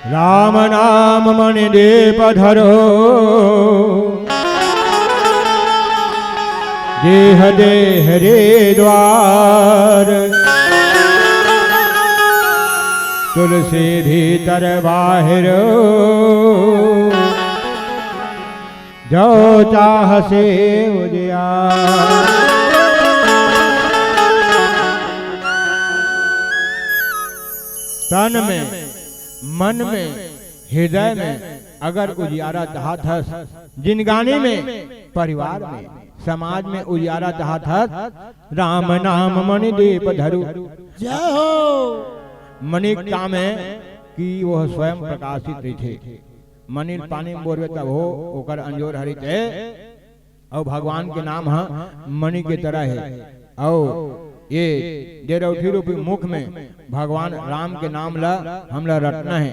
राम नाम मणि दीप धरो देह देह रे द्वार तुलसी भीतर बाहिर जो चाह से उजियार। तन में मन में हृदय में अगर उजियारा चाहत है, जिंदगानी में परिवार में समाज में उजियारा चाहत है, राम नाम मणि दीप धरु। जय हो। मणि काम है कि वह स्वयं प्रकाशित रहे, मणि पानी में बोरवे तब हो ओकर अंजोर हरित है। और भगवान के नाम है मणि के तरह है। और ये डेरौठी रूपी मुख में भगवान राम के नाम ला हमला रटना है,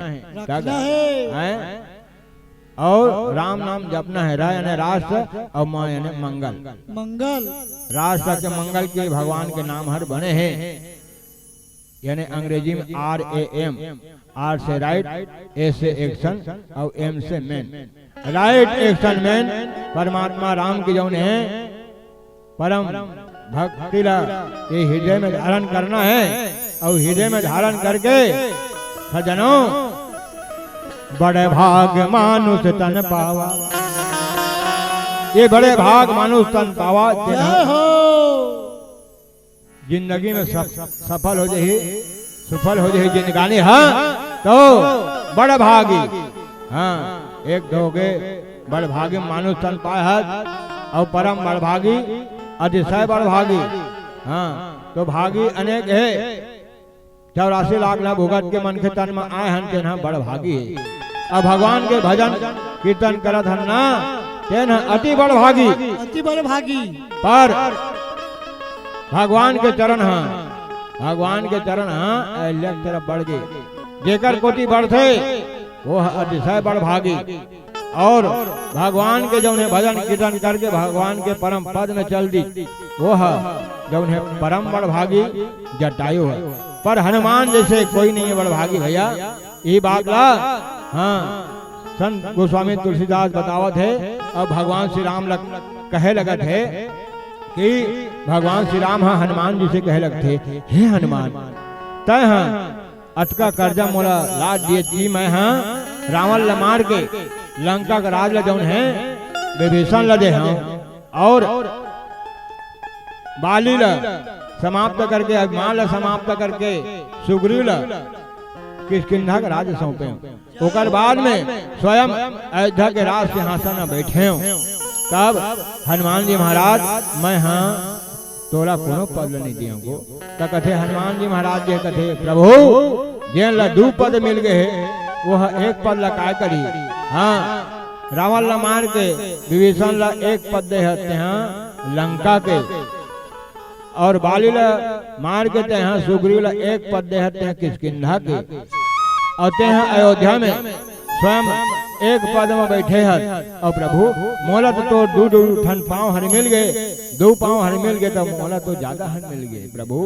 और राम नाम जपना है। रा यानी राष्ट्र और माँ यानी मंगल। मंगल राष्ट्र के मंगल के भगवान के नाम हर बने हैं। यानी अंग्रेजी में RAM, R से राइट, A से एक्शन और M से मैन। राइट एक्शन मैन परमात्मा राम की जौन है परम भक्ति ला ये हृदय में धारण करना है। और हृदय में धारण करके सजनों बड़े भाग मानुष तन पावा, ये बड़े भाग मानुष तन पावा। जिंदगी में सफल हो जाए, सफल हो जाए जिंदगानी हाँ तो बड़ भागी। हाँ एक दोगे बड़ भागी मानुष तन पाए और परम बड़ भागी अतिशय बड़ भागी। हाँ तो भागी अनेक है, 84 लाख ना भुगत के मन के तन में आए हन के ना बड़ भागी है। अब भगवान के भजन कीर्तन करत हन ना के ना अति बड़ भागी, अति बड़ भागी। पर भगवान के चरण हाँ, भगवान के चरण हाँ तरफ बढ़ गए जेकर कोटि बढ़ते वो अतिशय बड़ भागी। और भगवान के जो है भजन कीर्तन करके भगवान के परम पद में चल दी वो है जो है परम बड़ भागी जटायु है। पर हनुमान जैसे कोई नहीं है बड़ भागी भैया, ये बात ला। हाँ संत गोस्वामी तुलसीदास बतावत है। और भगवान श्री राम कहे लगत है कि भगवान श्री राम हाँ हनुमान जी से कहे लगते, हे हनुमान तय हाँ अटका कर्जा मोला लाद दिए थी, मैं हाँ रावण ल मार के लंका का राज लजौन है विभीषण लदे हाँ और बाली ला समाप्त करके अभिमान ला समाप्त करके सुग्रीव ला किष्किंधा का राज सौंपे। ओकर बाद में स्वयं अयोध्या के राज सिंहासन में बैठे हो। तब हनुमान जी महाराज मैं हाँ तोरा कोनो पद नहीं दिया को कथे हनुमान जी महाराज जी कथे प्रभु जेन ला 2 पद मिल गए वह 1 पद ला काय करी। हाँ रावण ला मार के विभीषण ला 1 पद दे हते हाँ लंका के, और बाली ला मार के ते हाँ सुग्रीव ला 1 पद दे हते हैं किष्किंधा के। और ते हाँ अयोध्या में स्वयं 1 पद में बैठे हैं। और प्रभु मोला तो 2 ठन पाँव हर मिल गए, 2 पाँव हर मिल गए तो मोला तो ज्यादा हर मिल गए प्रभु।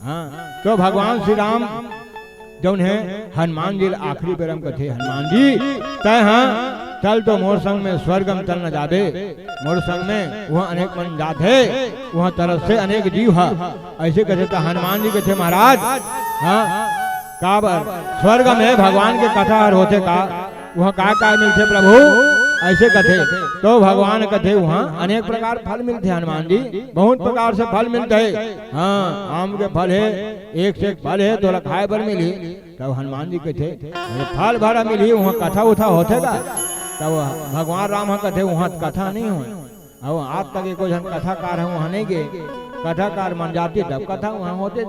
हाँ तो भगवान श्री राम जो है हनुमान जी आखिरी बेरम कथे हनुमान जी तय हाँ चल तो मोर संग में स्वर्गम चल न जाबे, मोर संग में वहाँ अनेक मन जात है, वहाँ तरफ से अनेक जीव है। ऐसे कथे तो हनुमान जी कथे महाराज हाँ का स्वर्ग में भगवान के कथा होते का वहाँ का मिलते प्रभु ऐसे कथे। तो भगवान कथे वहाँ अनेक प्रकार फल मिलते हनुमान जी, बहुत प्रकार से फल मिलते है। हाँ आम के फल है, 1 से 1 फल है तो खाए पर मिली। तब हनुमान जी कथे फल भरा मिली वहाँ कथा उठा होते का। तब भगवान राम कथे वहाँ कथा नहीं हो। अब आज तक कोई कथाकार है वहाँ नहीं गए, कथाकार मन जाती तब कथा वहाँ होते।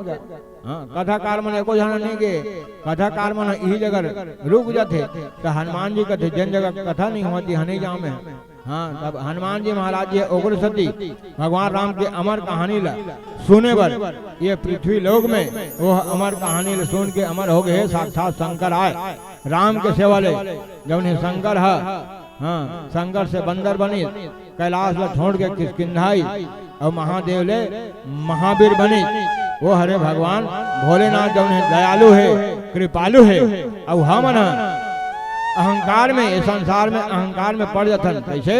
हाँ कथाकार मन एको जन नहीं गए, कथाकार मन यही जगह रुक जाते। तो हनुमान जी कथे जन जगह कथा नहीं होती हनी जाओ में। हाँ तब हनुमान जी महाराज जी उग्र सती भगवान राम के अमर कहानी ला सुने बर ये पृथ्वी लोक में वो अमर कहानी ला सुन के अमर हो गए। साक्षात शंकर आए राम के सेवा ले जब उन्हें शंकर है। हाँ शंकर से बंदर बनी कैलाश ला छोड़ के किष्किंधाई और महादेव ले महावीर बनी। वो हरे भगवान भोलेनाथ जो दयालु है कृपालु है। अब हम अहंकार में, इस संसार में अहंकार में पड़ जाता। कैसे?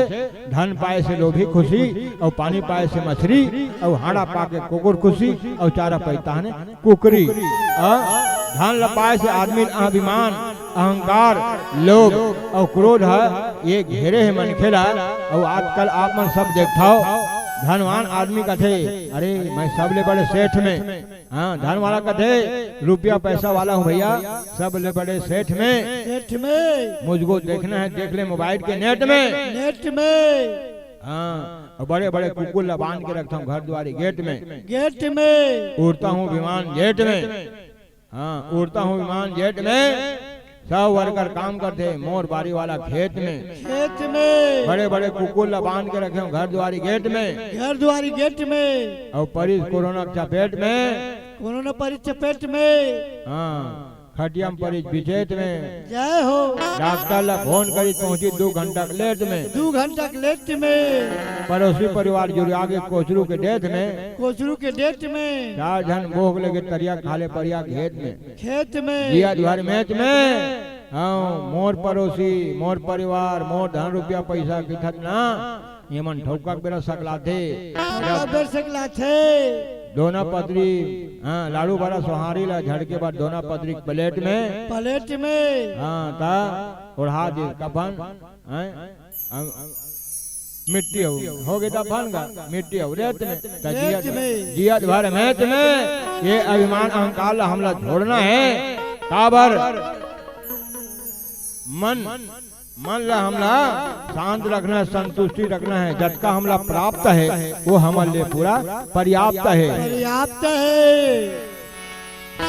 धन पाए से लोभी खुशी, और पानी पाए से मछली, और हाड़ा पाके कुकुर खुशी, और चारा पैता ने कुकरी। धन लपाए से आदमी अभिमान, अहंकार, लोभ और क्रोध है, ये घेरे है मन खेला। और आजकल आप मन सब देखता हो, धनवान आदमी कथे अरे मैं सबले बड़े सेठ में, हाँ धन वाला कथे रुपया पैसा वाला हूँ भैया, सबले बड़े सेठ में मुझको देखना है, देख ले मोबाइल के नेट में। हाँ, और बड़े बड़े कुकुर बांध के रखता हूँ घर द्वारी गेट में, उड़ता हूँ विमान जेट में। हाँ, उड़ता हूँ विमान जेट में। सब वर्कर काम करते, मोर बारी वाला खेत में। बड़े बड़े कुकुर बांध के रखे घर द्वारी गेट में। और परिस कोरोना चपेट में। हाँ, खटियम परिस विचेत में। जय हो। डॉक्टर ला फोन करी पहुंची 2 घंटा लेट में। पड़ोसी परिवार जुड़ आगे कोचरू के डेट में। 4 जन भोग लगे तरिया खाले परिया खेत में। जिया द्वार मैच में। हाँ, मोर पड़ोसी, मोर परिवार, मोर धन रुपया पैसा किथत ना, ये मन ठोका बेरा सकला थे। दोना पत्री, हाँ लाड़ू बड़ा सोहारी ला झड़के बाद दोना पत्री प्लेट में। हाँ ता उड़ा दे कफन, मिट्टी हो गई दफन का, मिट्टी हो रेत में। जिया भर मैच में। ये अभिमान अहंकार ला हमला छोड़ना है। काबर मन ला हमला शांत रखना है, संतुष्टि रखना है। जटका हमला प्राप्त है वो हमारे लिए पूरा पर्याप्त है।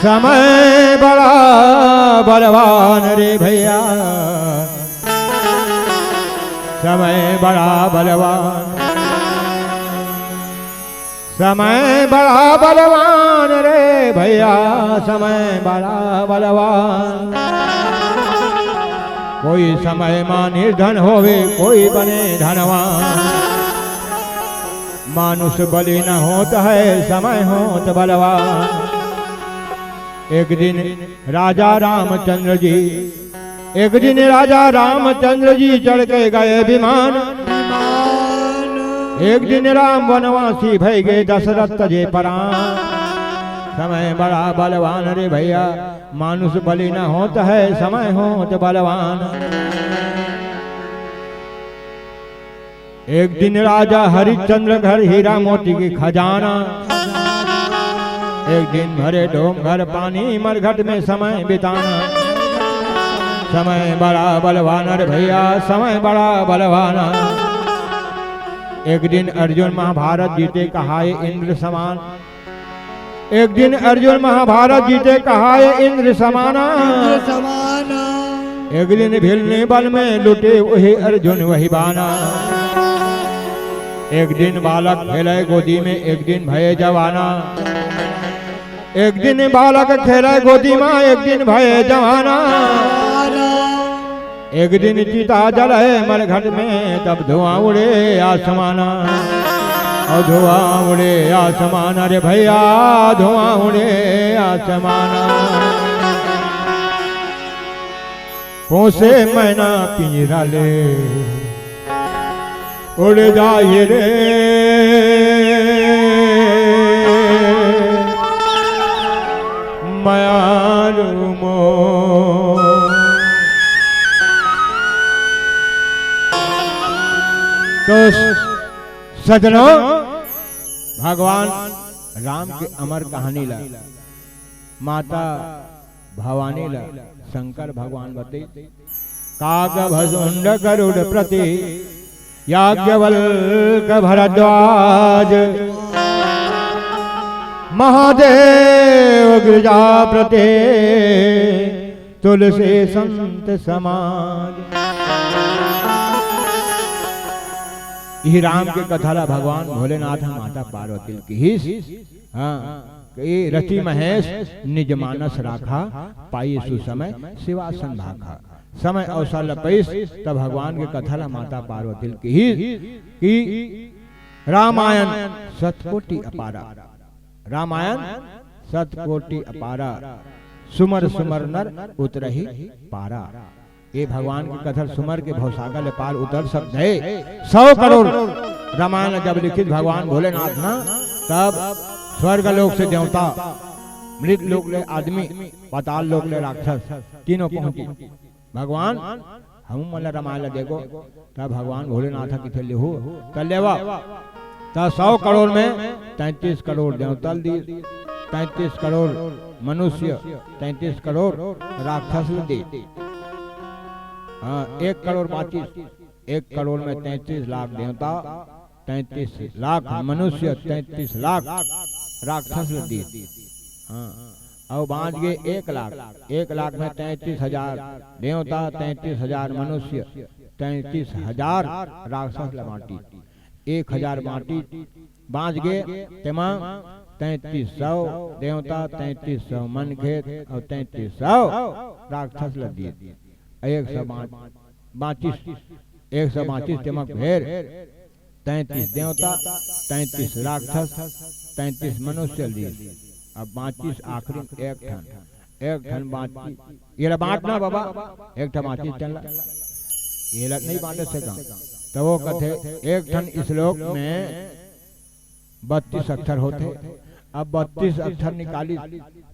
समय बड़ा बलवान रे भैया, समय बड़ा बलवान, समय बड़ा बलवान रे भैया, समय बड़ा बलवान। कोई समय मां निर्धन होवे, कोई बने धनवान। मानुष बलि न होता है, समय होत बलवान। एक दिन राजा रामचंद्र जी चढ़ के गए विमान। एक दिन राम वनवासी भय गए, दशरथ तजे प्राण। समय बड़ा बलवान रे भैया, मानुष बलि न होता है, समय होत बलवान। एक दिन राजा हरिश्चंद्र घर हीरा मोती की खजाना। एक दिन भरे डोम घर पानी मरघट में समय बिताना। समय बड़ा बलवान रे भैया, समय बड़ा बलवाना। एक दिन अर्जुन महाभारत जीते कहाए इंद्र समान। एक दिन अर्जुन महाभारत जीते कहाए इंद्र समाना। एक दिन भिलने बल में लुटे वही अर्जुन वही बाना। एक दिन बालक खेले गोदी में, एक दिन भये जवाना। एक दिन बालक खेले गोदी में, एक दिन भये जवाना। एक दिन चिता जले मरघट में, तब धुआं उड़े आसमाना। और धुआं उड़े आसमान रे भैया, धुआं उड़े आसमाना। पोसे मैना पिंजरा ले उड़ जाए रे। मारू मो तो सजनों, भगवान राम के अमर कहानी ला माता भवानी ला शंकर भगवान बते। काग भसुंड गरुड़ प्रति याज्ञवल्क भरद्वाज। महादेव गिरिजा प्रति तुलसी संत समाज। यही राम के कथाला भगवान भोलेनाथ माता पार्वती की ही। हाँ, रति महेश निज मानस राखा, पाई सुसमय शिवासन भाखा। समय अवसर लपैस तब भगवान के कथाला माता पार्वती की ही कि रामायण सतकोटि अपारा। रामायण सतकोटि अपारा, सुमर सुमर नर उतरहि पारा। ये भगवान की कथा सुमर के भवसागर पार उतर सकते है। 100 करोड़ रामायण जब लिखित भगवान भोलेनाथ ना, तब स्वर्ग लोक से देवता, मृत लोक ले आदमी, पाताल लोक ले राक्षस, तीनों पहुंची। भगवान हम मन रामायण देखो, तब भगवान भोलेनाथ की थे हो कर लेवा। तब 100 करोड़ में 33 करोड़ देवता दी, 33 करोड़ मनुष्य, 33 करोड़ राक्षस दी। हाँ, 1 करोड़ 25, 1 करोड़ में 33 लाख देवता, 33 लाख मनुष्य, 33 लाख राक्षस दी। हाँ, और बांट गए 1 लाख, 1 लाख में 33,000 देवता, 33,000 मनुष्य, 33,000 राक्षस बांटी। 1,000 बांटी बांच गए, तेमा 3300 देवता, 3300 मन खेत और 3300 राक्षस लग दिए। 132 तेमक भेर, 33 देवता, 33 राक्षस, 33 मनुष्य दिए। अब 25 आखिरी 1 ठन, 1 ठन 25 ये बांटना बाबा, 1 ठन 25 चल ये लग नहीं बांटे से कम। तो वो कहते 1 ठन इस श्लोक में 32 अक्षर होते। अब 32 अक्षर निकाली,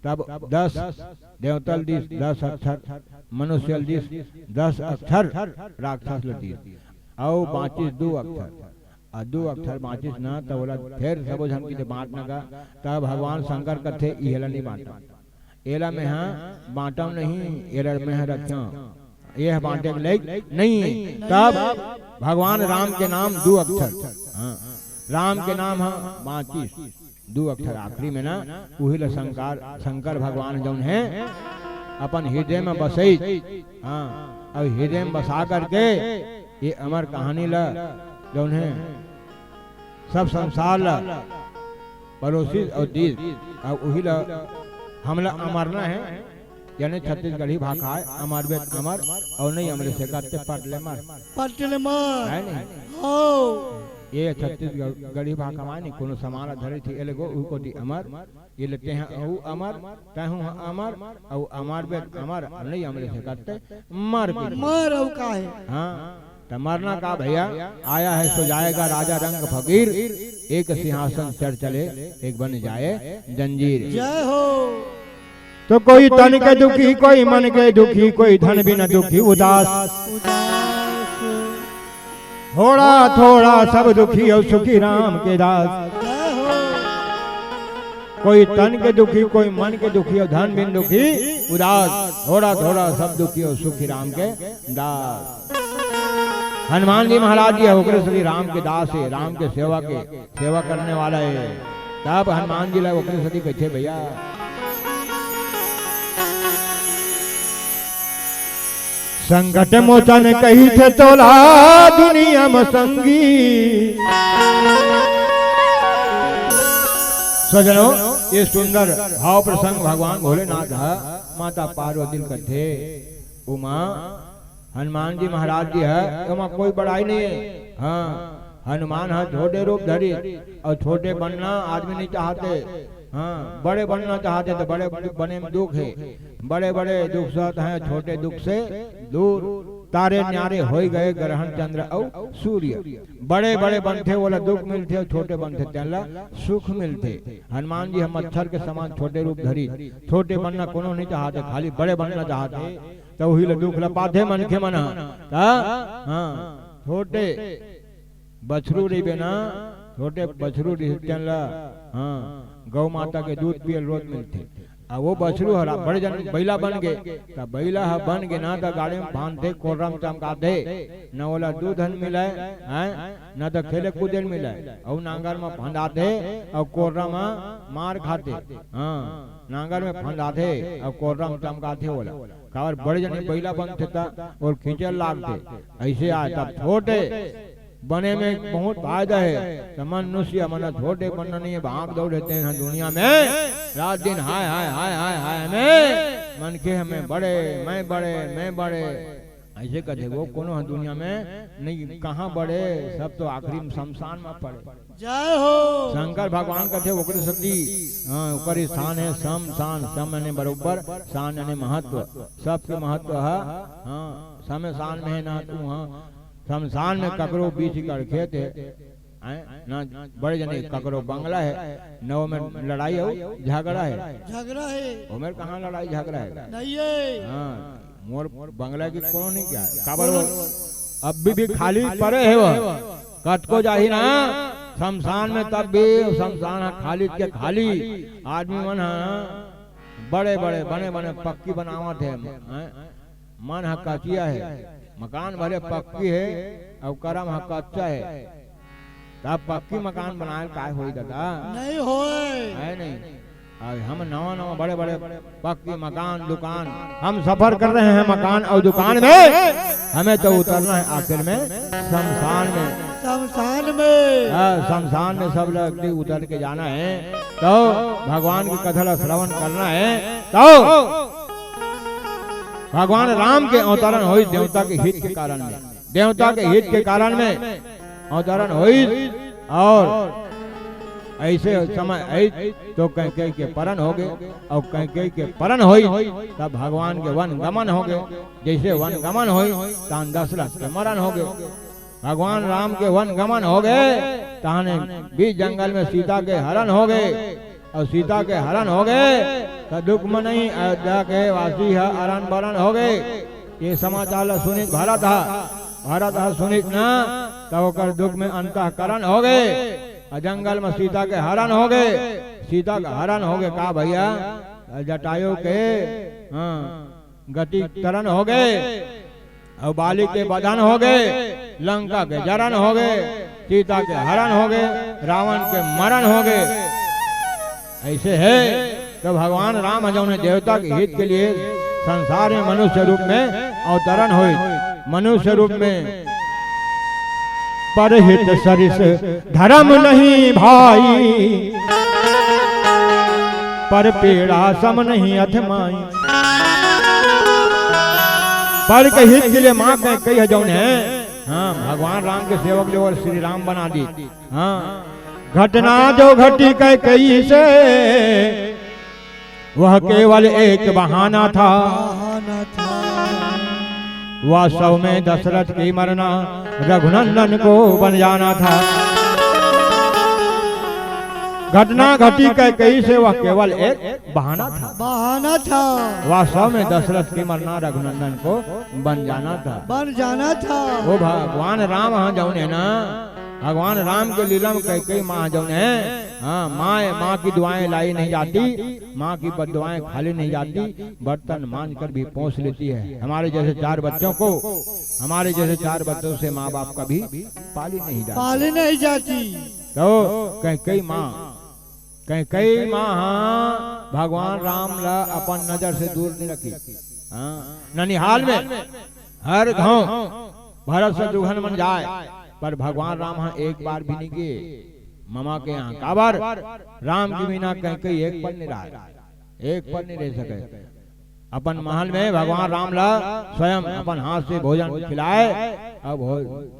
तब 10 देवतल दिस, 10 अक्षर मनुष्य दिस, 10 अक्षर राक्षस दिस, और 25 2 अक्षर, और 2 अक्षर 25 ना, तो बोला फिर सब हम की बांटना का। तब भगवान शंकर कथे इहेला नहीं बांटा, एला में हाँ बांटा नहीं, एला में हाँ रखा, यह बांटे लायक नहीं। तब भगवान राम के नाम 2 अक्षर, हाँ राम के नाम है 25 2 अक्षर आखिरी में ना, उही शंकर भगवान जौन है अपन हृदय में बसई। हाँ, और हृदय में बसा करके ये अमर कहानी ला जौन है सब संसार ला पड़ोसी और दीद, और उही ला हमला अमरना है, यानी छत्तीसगढ़ी भाषा है अमर वेद अमर, और नहीं अमर से करते पटले मर है नहीं। ये छत्तीसगढ़ी भाषा मानी कोनो समाना धरे थी एले गो उको दी अमर, ये लेते हैं औ अमर कहूं अमर, और अमर वेद अमर, नहीं अमर से करते मर औ का है। हाँ, तो मरना का भैया आया है सो जाएगा राजा रंग फकीर, एक सिंहासन चढ़ चले एक बन जाए जंजीर। जय हो। तो कोई तन के दुखी, कोई मन के दुखी, कोई धन बिना दुखी उदास, थोड़ा थोड़ा सब दुखी और सुखी राम के दास। कोई तन के दुखी, कोई मन के दुखी और धन बिन दुखी उदास, थोड़ा थोड़ा सब दुखी और सुखी राम के दास। हनुमान जी महाराज जी होकर श्री राम के दास है, राम के सेवा करने वाला है। तब हनुमान जी होकर सदी कैसे भैया संकट मोचन कही थे तोला दुनिया में संगी। सजनों, ये सुंदर भाव प्रसंग भगवान भोलेनाथ माता पार्वती करते। उमा हनुमान जी महाराज जी है, उमा कोई बड़ाई नहीं है। हाँ, हनुमान है छोटे रूप धरी, और छोटे बनना आदमी नहीं चाहते। हाँ, बड़े बनना चाहते तो बड़े बने में दुख है, बड़े बड़े दुख सहत हैं, छोटे दुख से दूर। तारे न्यारे हो गए ग्रहण चंद्र और सूर्य, बड़े बड़े बनते बोला दुख मिलते, और छोटे बनते तेला सुख मिलते। हनुमान जी हम मच्छर के समान छोटे रूप धरी, छोटे बनना कोनो नहीं चाहते, खाली बड़े बनना चाहते, तो वही दुख लपाते मन के मना। हाँ, छोटे बछरू रही बिना, छोटे बछरू तेला हाँ गौ माता के दूध पिए रोज मिलते। अब वो बछरू हरा बड़े जन बैला बन गए, तब बैला बन गए ना, तो गाड़ी में बांधते कोरम चमकाते, न बोला दूध मिले न तो खेले कूदे मिले, और नांगर में फंदाते और कोरम मार खाते। हाँ, नांगर में फंदाते और कोरम चमकाते बोला कावर बड़े जन बैला बनते था और खींचे लागते। ऐसे आए तब छोटे बने में बहुत फायदा है। तो मनुष्य मना छोटे बनना नहीं है, भाग दौड़ रहते हैं दुनिया में रात दिन, हाय हाय हाय हाय हाय में मन के हमें बड़े मैं बड़े मैं बड़े ऐसे कहते। वो कोनो दुनिया में नहीं, कहाँ बड़े, सब तो आखिरी में शमशान में पड़े। जय हो शंकर भगवान कथे ओकरे सती हाँ ओकर स्थान है सम शान सम यानी बरोबर शान यानी महत्व सबके महत्व है हाँ सम शान में है ना तू हाँ शमशान में ककरो बीच कर खेत है ना बड़े जने ककरो बंगला है नौ में लड़ाई हो झगड़ा है झगड़ा है उमेर कहाँ लड़ाई झगड़ा है नहीं है हाँ मोर बंगला की कॉलोनी क्या है काबर अब भी खाली पड़े है वो कट को जाही ना शमशान में तब भी शमशान खाली के खाली आदमी मन बड़े बड़े बने बने पक्की बनावत है मन हा कचिया है मकान भले पक्की है और करम हा कच्चा है तब पक्की मकान बनाए काय होई दादा नहीं होए है नहीं अब हम नवा नवा बड़े बड़े पक्की मकान दुकान हम सफर कर रहे हैं मकान और दुकान में हमें तो उतरना है आखिर में शमशान में शमशान में शमशान में सब लोग उतर के जाना है तो भगवान की कथा श्रवण करना है तो भगवान राम के अवतरण हुई देवता के हित के कारण में देवता के हित के कारण में अवतरण हुई और ऐसे समय तो कैकेयी के परन हो गए और कैकेयी के परन हुई तब भगवान के वन गमन हो गए जैसे वन गमन हुई तहन दशरथ के मरण हो गए भगवान राम के वन गमन हो गए तहने बीच जंगल में सीता के हरण हो गए और सीता के हरण हो गए तो दुख में नहीं अयोध्या के वासी है हरण बरण हो गए ये समाचार सुनित भारत सुनित ना तब तो दुख में अंतःकरण हो गए जंगल में सीता के हरण हो गए सीता का हरण हो गए कहा भैया जटायु के गति तरन हो गए और बाली के बदन हो गए लंका के जरन हो गए सीता के हरण हो गए रावण के मरण हो गए ऐसे है तो भगवान राम जो देवता के हित के लिए संसार में मनुष्य रूप में अवतरण हुए मनुष्य रूप में परहित सरिस धर्म नहीं भाई पर पीड़ा सम नहीं अथमाई पर के हित के लिए माँ कही जौन है हाँ भगवान राम के सेवक जो और श्री राम बना दी हाँ घटना जो घटी कई से वह केवल एक बहाना था वास्तव में दशरथ की मरना रघुनंदन को बन जाना था घटना घटी कई से वह केवल एक बहाना था वास्तव में दशरथ की मरना रघुनंदन को बन जाना था वो भगवान राम हाँ जौन है ना भगवान राम के लीला में कई माँ जौन है हाँ माँ की दुआएं लाई नहीं जाती माँ की बददुआएं खाली नहीं जाती बर्तन मान कर भी पहुँच लेती है हमारे जैसे चार बच्चों से माँ बाप कभी पाली नहीं जाती तो कई माँ हाँ भगवान राम ला अपन नजर से दूर नहीं रखी हाँ ननिहाल में हर गांव भरत शत्रुघ्न मन जाए पर भगवान राम हाँ एक बार भी नहीं गए मामा के यहाँ काबर राम की बिना कहीं एक पल नहीं रह सके अपन महल में भगवान राम ला स्वयं अपन हाथ से भोजन खिलाए अब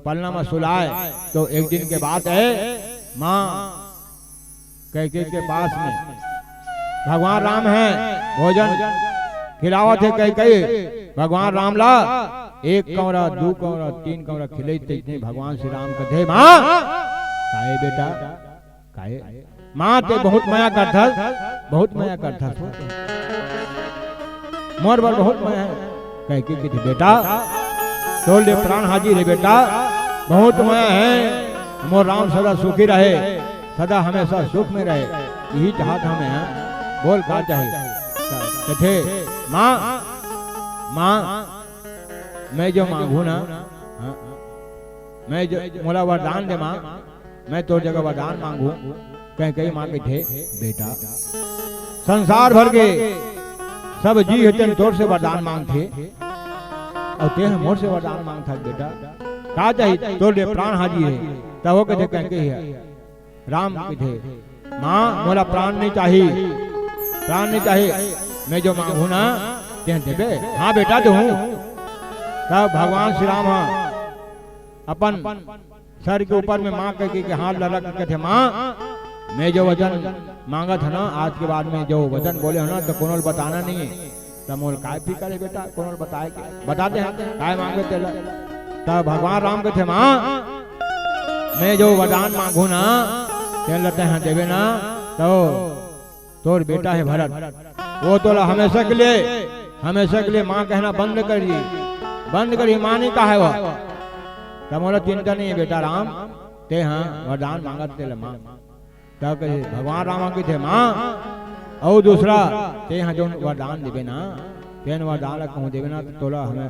पलना में सुलाए तो एक दिन के बाद है माँ कैकेयी के पास में भगवान राम है भोजन खिलावत है कैकेयी भगवान राम ला एक कमरा दो कमरा तीन कमरा खिले इतने भगवान श्री राम कथे माँ काहे बेटा काहे माँ ते बहुत माया करता मोर बर बहुत माया कह के बेटा तोल दे प्राण हाजिर है बेटा बहुत माया है मोर राम सदा सुखी रहे सदा हमेशा सुख में रहे यही चाहत हमें है बोल का चाहिए कथे माँ मैं जो मांगू ना मैं जो मोला वरदान दे माँ मैं तो जगह वरदान मांगू कहीं मांगे थे बेटा संसार भर के सब जी हतन तोर से वरदान मांगते और ते मोर से वरदान मांगता बेटा का चाहिए तोर दे प्राण हाजी है तब वो कहते कहीं है राम कहते माँ मोला प्राण नहीं चाहिए मैं जो मांगू ना ते देबे हाँ बेटा तो हूँ तब भगवान श्री राम अपन सर के ऊपर में माँ के हाथ लगा के थे, माँ मैं जो वचन मांगा था ना, आज के बाद में जो वचन बोले हो ना, तो कोनो बताना नहीं है। तब मोल काय भी करे बेटा, कोनो बताए के बताते हैं काय मांगे तेला। तब भगवान राम के थे, माँ मैं जो वरदान मांगू ना तेल लेते हैं देवे ना, तो तोर बेटा है भरत, वो तो हमेशा के लिए माँ कहना बंद करिए, बंद करिए, माँ नहीं कहा है वह। तब बोला चिंता नहीं है बेटा राम, ते हाँ वरदान मांगा तेल माँ। तब कहे भगवान राम के थे, माँ और दूसरा ते यहाँ जो वरदान देवे ना, तेन वरदान कहूँ देवे ना, तो तोला हमें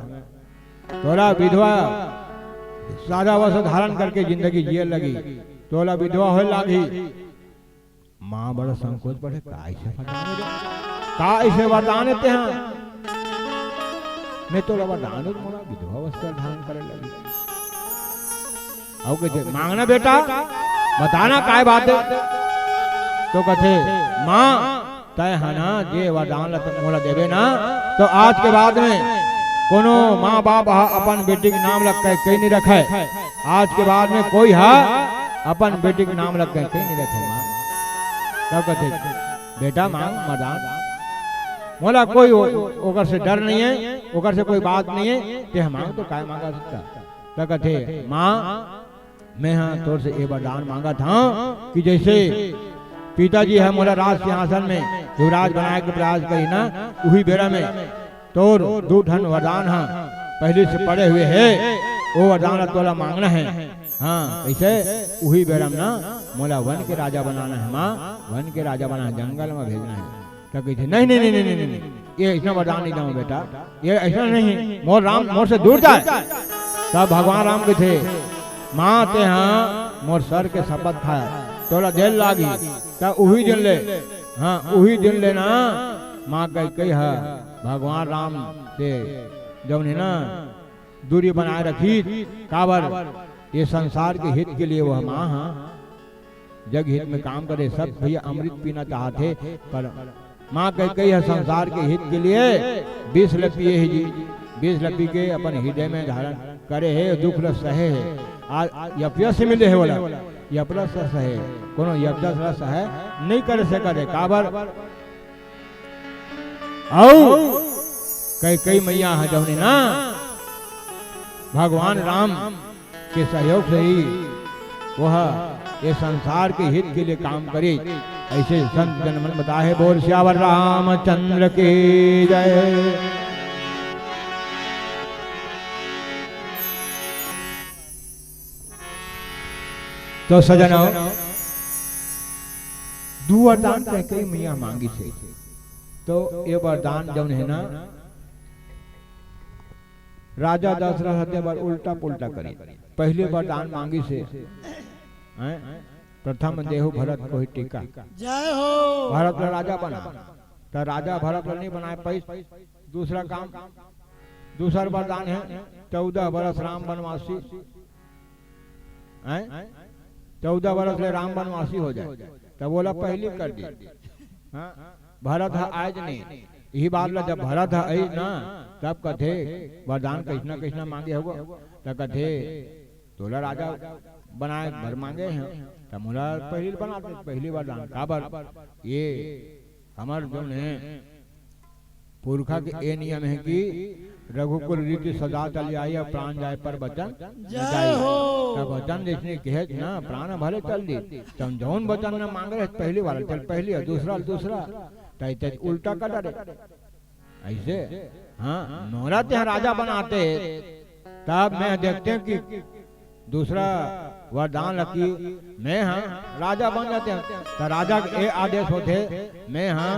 तोला विधवा सादा वस्त्र धारण करके जिंदगी जिये लगी, तोला विधवा हो लगी। माँ बड़ा संकोच पड़े, का ऐसे वरदान देते हैं, मैं तोला वरदान मोला विधवा वस्त्र धारण करे लगी। और कहते मांगना बेटा, बताना काय बात है। तो कहते माँ तय है ना जे वरदान मोला देवे ना, तो आज के बाद में कोनो माँ बाप अपन बेटी के नाम लग के कहीं नहीं रखे, आज के बाद में कोई है अपन बेटी के नाम लग के कहीं नहीं रखे। माँ तब कहते बेटा मांग वरदान, मोला कोई ओकर से डर नहीं है, ओकर से कोई बात नहीं है, ते मांग तो काय मांगा सकता। तब कहते माँ मैं हाँ तोर से ये वरदान मांगा था कि जैसे पिताजी है मोला राज सिंहासन में युवराज बनाए के प्रयास करी ना, उही बेरा में तोर दो धन वरदान हाँ पहले से पड़े हुए है, वो वरदान तोला मांगना है। हाँ ऐसे उही बेरा में ना मोला वन के राजा बनाना है, माँ वन के राजा बनाना, जंगल में भेजना है। तो कहते नहीं नहीं नहीं नहीं नहीं ये ऐसा वरदान नहीं दूँ बेटा, ये ऐसा नहीं, मोर राम मोर से दूर जाए। तब भगवान राम के थे, माँ ते हाँ मोर सर के शपथ खाए तोला जेल लागी, तब उही दिन ले, हाँ उही दिन लेना। माँ कही है भगवान राम से जब ने ना दूरी बनाए रखी, काबर ये संसार के हित के लिए वह माँ हाँ जग हित में काम करे, सब भैया अमृत पीना चाहते, पर माँ कही है संसार के हित के लिए 20 लपी है जी, 20 लपी के अपन हृदय में धारण करे है, दुख रस सहे है। आज यपयस से मिले है बोला, यपरस सहे कोनो यपदस रस है नहीं कर सके, काबर कई मैया है जौने ना भगवान राम के सहयोग से ही वह ये संसार के हित के लिए काम करे। ऐसे संत जनमन बताए, बोल श्यावर रामचंद्र की जय। तो सजनों दो वरदान कई मैया मांगी से, तो ये वरदान जौन है ना राजा दशरथ हत्या बार उल्टा पुल्टा करी। पहले वरदान मांगी से प्रथम देहु भरत को ही टीका, जय हो भरत का राजा बना, तो राजा भरत नहीं बनाए पैस। दूसरा काम, दूसरा वरदान है 14 बरस राम वनवासी, 14 बरस ले राम वनवासी हो जाए। तो बोला पहले कर दी, भरत है आज नहीं, यही बात ला जब भरत है आई ना, तब कथे वरदान कृष्णा कृष्णा मांगे होगा, तब कथे तोला राजा बनाए भर मांगे हैं, तब मोला पहले बनाते पहली वरदान काबर ये हमार जो है पुरखा के ये नियम है कि रघुकुल रीति सदा चल आई और प्राण जाए पर वचन जय हो। तब वचन जिसने कहे ना प्राण भले चल दी, तब जौन वचन न मांग रहे पहली वाला चल पहली और दूसरा दूसरा, तो उल्टा कर डरे ऐसे। हाँ नौरा ते राजा बनाते, तब मैं देखते हैं कि दूसरा वरदान रखी मैं हाँ राजा बन जाते हैं, तो राजा के आदेश होते मैं हाँ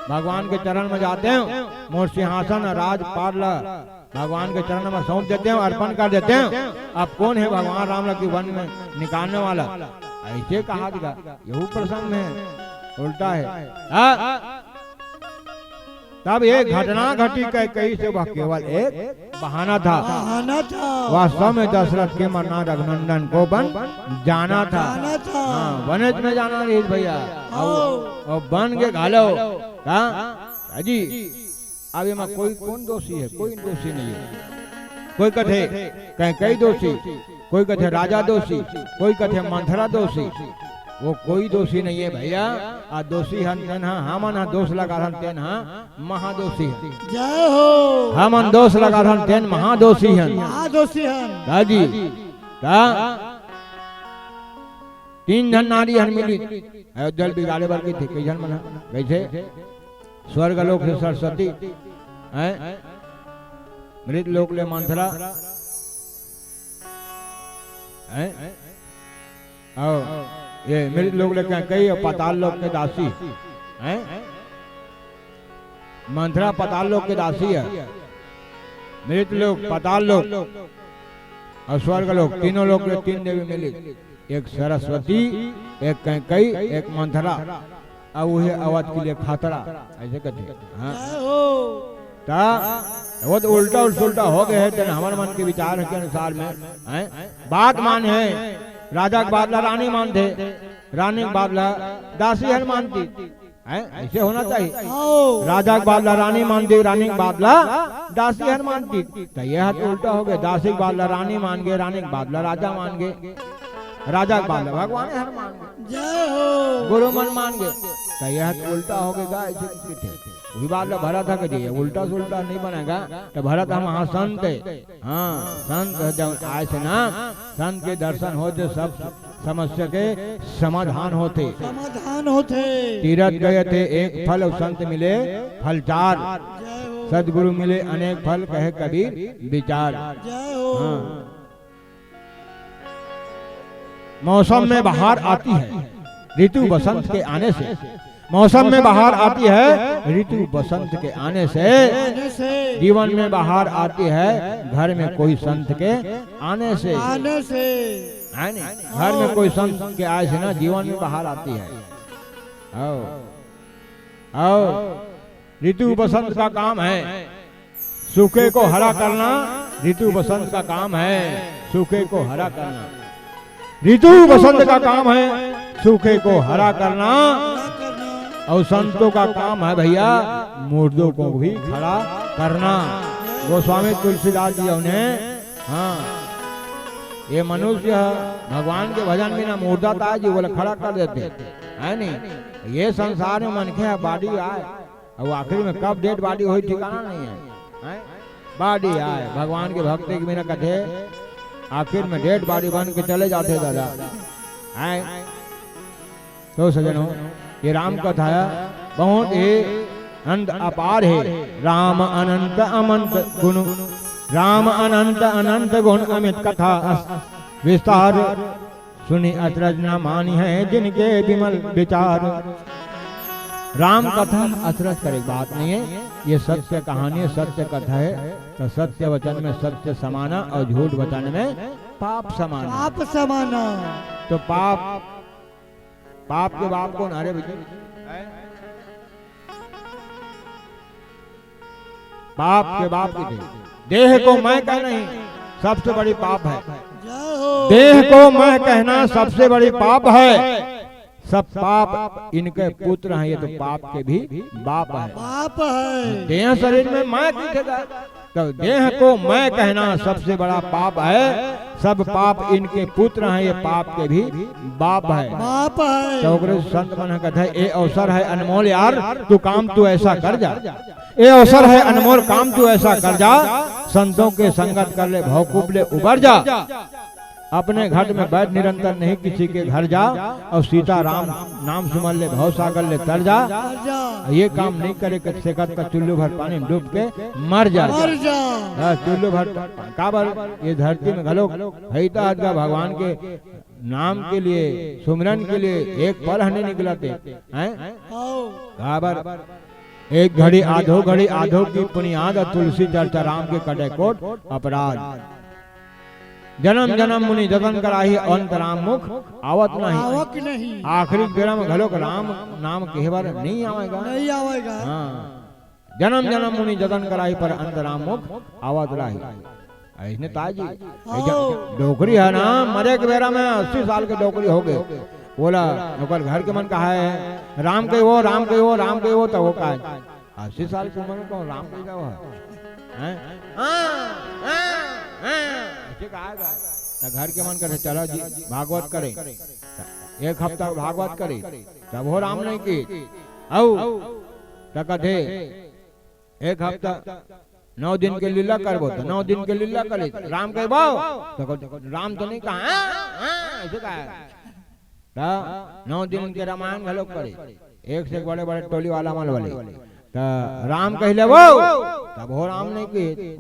भगवान के चरण में जाते हैं, मोर सिंहासन राज पारला भगवान के चरण में सौंप देते हैं, अर्पण कर देते हैं। अब कौन है भगवान राम की वन में निकालने वाला, ऐसे कहा दिया। यही प्रसंग में उल्टा है। तब एक घटना घटी कई से वह केवल एक बहाना था, वास्तव में दशरथ के मरना रघुनंदन को बन जाना था। हाँ वनज में जाना रही भैया, और बन के घालो जी। अब में कोई कौन दोषी है, कोई दोषी नहीं है। कोई कथे कई दोषी, कोई कथे राजा दोषी, कोई कथे मंथरा दोषी। वो कोई दोषी नहीं है भैया। आ दोषी हन तेन हमन दोष लगा हन तेन महादोषी है। जय हो। हमन दोष लगा हन तेन महादोषी हन। महादोषी हन। दादी ता 3 जन नारी हन मिली अयोध्या बिगाड़े बर की थी। कई जन मना कैसे स्वर्ग लोक से सरस्वती हैं, मृत लोक ले मंथरा हैं, आओ ये मृत लोग लेके कई पाताल लोक के दासी हैं। मंथरा पाताल लोक के दासी है, मृत लोक पाताल लोक और स्वर्ग लोक, तीनों लोग ले 3 देवी मिली। एक सरस्वती, एक कैकई, एक मंथरा, अब वही अवध के लिए खातरा ऐसे कहते। हाँ वो तो उल्टा उल्टा हो गए है। हमारे मन के विचार के अनुसार में हैं। बात मान है राजा के बादला रानी मानते, रानी के बादला दासी हर मानती है। ऐसे होना चाहिए। राजा के बादला रानी मानती, रानी के बादला दासी हर मानती। तो यह तो उल्टा हो गया। दासी के बादला रानी मान गए, रानी के बादला राजा मान गए, राजा के बादला भगवान हर मान गए, जय हो। गुरु मन मान गए। तो यह तो उल्टा हो गया। ऐसे वही बादला भरत था कि उल्टा से उल्टा नहीं बनेगा। तो भरत हम हाँ संत है। हाँ संत जब आए से ना, संत के दर्शन होते सब समस्या के समाधान होते। समाधान होते। तीरथ गए थे एक फल, संत मिले फल 4, सदगुरु मिले अनेक फल, कहे कबीर विचार। जय हो। हाँ। मौसम में बाहर आती है ऋतु बसंत के आने से। मौसम में बाहर आती है ऋतु बसंत के आने से। जीवन में बाहर आती है घर में कोई संत के आने से। है नहीं, घर में कोई संत के आए से ना जीवन में बाहर आती है। आओ ऋतु बसंत का काम है सूखे को हरा करना। ऋतु बसंत का काम है सूखे को हरा करना। ऋतु बसंत का काम है सूखे को हरा करना। और संतों का काम है भैया मुर्दों को भी खड़ा करना। गोस्वामी तुलसीदास जी उन्हें, हाँ ये मनुष्य भगवान के भजन में ना मुर्दा था जी बोले खड़ा कर देते है नहीं। ये संसार में मनखे बाडी आए और आखिरी में कब डेड बॉडी हुई ठिकाना नहीं है। बॉडी आए भगवान के भक्ति के बिना कथे आखिर में डेड बॉडी बन के चले जाते दादा है। तो सजनों ये राम कथा है बहुत ही अनंत अपार है। राम अनंत अमंत गुण, राम अनंत अनंत गुण अमित कथा विस्तार। सुनी अचरज न मानी है जिनके विमल विचार। राम कथा अचरज करे बात नहीं है, ये सत्य कहानी है, सत्य कथा है। तो सत्य वचन में सत्य समाना और झूठ वचन में पाप समाना। पाप समाना। तो पाप के बाप कौन? अरे भैया पाप के बाप की देह को मैं कह नहीं सबसे बड़ी पाप है। देह को मैं कहना सबसे बड़ी पाप है। सब पाप इनके पुत्र हैं, ये तो पाप के भी बाप है। पाप है। देह शरीर में मैं दिखेगा तो देह को मैं कहना सबसे बड़ा पाप है। सब पाप इनके पुत्र हैं, ये पाप के भी बाप है। बाप है। तो संत मन कहते हैं ये अवसर है अनमोल यार तू काम तू ऐसा कर जा। ये अवसर है अनमोल काम तू ऐसा कर जा। संतों के संगत कर ले भवकूप ले उबर जा। अपने घट में बैठ निरंतर नहीं किसी के घर जा। और सीता राम नाम सुमर ले भव सागर ले तर जा। ये काम नहीं करे से का चुल्लू भर पानी में डूब के मर जा। चुल्लू भर काबर ये धरती में घलो हईता का भगवान के नाम के लिए सुमरन के लिए एक पल हने निकलते हैं। काबर एक घड़ी आधो की पुनियाद तुलसी चर्चा राम के कटे कोट अपराध। जन्म जन्म मुनि जतन कराही अंत राम मुख आवत नहीं। आखिरी बेरा में घलोक राम नाम कहवर नहीं आवेगा। नहीं आवेगा। हाँ जन्म जन्म मुनि जतन कराही पर अंत राम मुख आवत रही। ऐसने ताजी डोकरी है ना मरे के बेरा में 80 साल के डोकरी हो गए। बोला नौकर घर के मन कहा है राम के वो राम के वो राम के वो तो वो कहा 80 साल की उम्र में राम के वो है। ठीक आएगा तो घर के मन करे चलो जी भागवत करे एक हफ्ता भागवत करे तब हो राम नहीं की औ कथे एक हफ्ता 9 दिन के लीला करबो तो 9 दिन के लीला करे राम कहे बो तो राम तो नहीं कहा ऐसे कहा 9 दिन के रामायण घलो करे एक से बड़े बड़े टोली वाला मल वाले तो राम कहले वो तब हो राम नहीं की